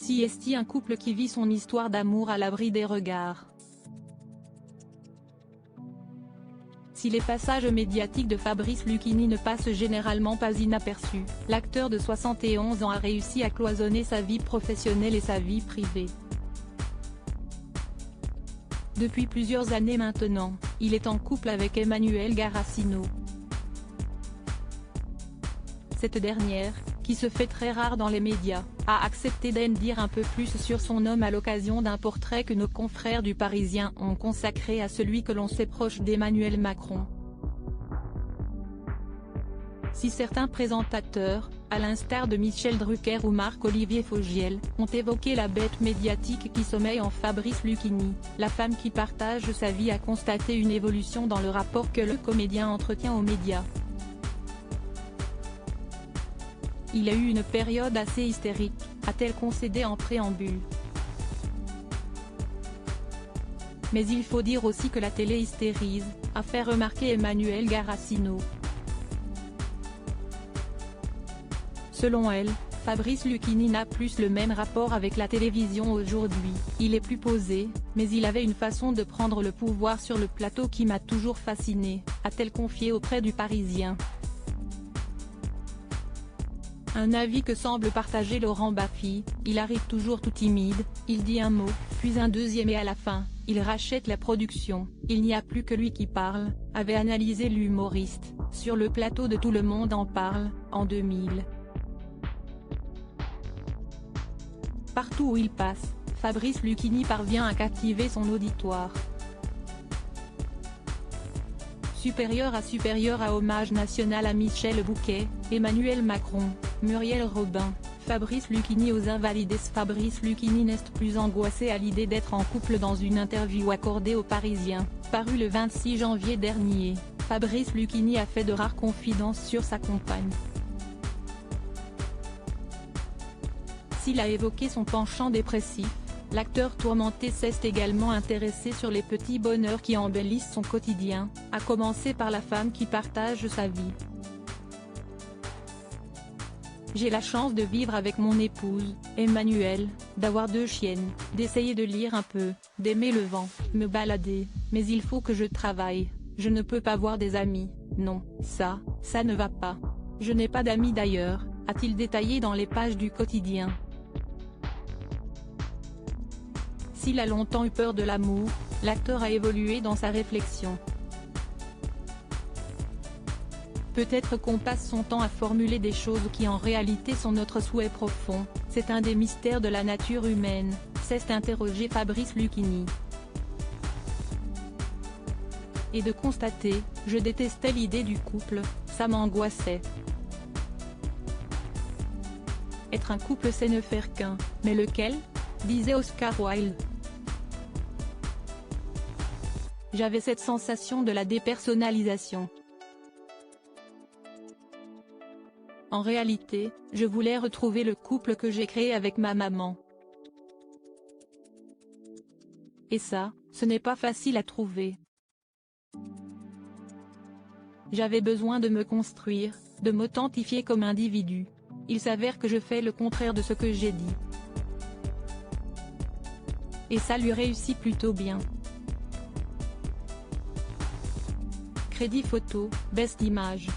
Si est-il un couple qui vit son histoire d'amour à l'abri des regards. Si les passages médiatiques de Fabrice Lucchini ne passent généralement pas inaperçus, l'acteur de 71 ans a réussi à cloisonner sa vie professionnelle et sa vie privée. Depuis plusieurs années maintenant, il est en couple avec Emmanuelle Garacino. Cette dernière, qui se fait très rare dans les médias, a accepté d'en dire un peu plus sur son homme à l'occasion d'un portrait que nos confrères du Parisien ont consacré à celui que l'on sait proche d'Emmanuel Macron. Si certains présentateurs, à l'instar de Michel Drucker ou Marc-Olivier Fogiel, ont évoqué la bête médiatique qui sommeille en Fabrice Lucchini, la femme qui partage sa vie a constaté une évolution dans le rapport que le comédien entretient aux médias. Il a eu une période assez hystérique, a-t-elle concédé en préambule. Mais il faut dire aussi que la télé hystérise, a fait remarquer Emmanuelle Garacino. Selon elle, Fabrice Lucchini n'a plus le même rapport avec la télévision aujourd'hui, il est plus posé, mais il avait une façon de prendre le pouvoir sur le plateau qui m'a toujours fasciné, a-t-elle confié auprès du Parisien. Un avis que semble partager Laurent Baffy, il arrive toujours tout timide, il dit un mot, puis un deuxième et à la fin, il rachète la production, il n'y a plus que lui qui parle, avait analysé l'humoriste, sur le plateau de Tout le monde en parle, en 2000. Partout où il passe, Fabrice Lucchini parvient à captiver son auditoire. Supérieur à hommage national à Michel Bouquet, Emmanuel Macron, Muriel Robin, Fabrice Lucchini aux Invalides. Fabrice Lucchini n'est plus angoissé à l'idée d'être en couple. Dans une interview accordée aux Parisiens, parue le 26 janvier dernier, Fabrice Lucchini a fait de rares confidences sur sa compagne. S'il a évoqué son penchant dépressif, l'acteur tourmenté s'est également intéressé sur les petits bonheurs qui embellissent son quotidien, à commencer par la femme qui partage sa vie. J'ai la chance de vivre avec mon épouse, Emmanuelle, d'avoir 2 chiennes, d'essayer de lire un peu, d'aimer le vent, me balader, mais il faut que je travaille, je ne peux pas voir des amis, non, ça ne va pas. Je n'ai pas d'amis d'ailleurs, a-t-il détaillé dans les pages du quotidien. S'il a longtemps eu peur de l'amour, l'acteur a évolué dans sa réflexion. Peut-être qu'on passe son temps à formuler des choses qui en réalité sont notre souhait profond, c'est un des mystères de la nature humaine, s'est interrogé Fabrice Lucchini. Et de constater, je détestais l'idée du couple, ça m'angoissait. Être un couple c'est ne faire qu'un, mais lequel ? Disait Oscar Wilde. J'avais cette sensation de la dépersonnalisation. En réalité, je voulais retrouver le couple que j'ai créé avec ma maman. Et ça, ce n'est pas facile à trouver. J'avais besoin de me construire, de m'authentifier comme individu. Il s'avère que je fais le contraire de ce que j'ai dit. Et ça lui réussit plutôt bien. Crédit photo, Best Image.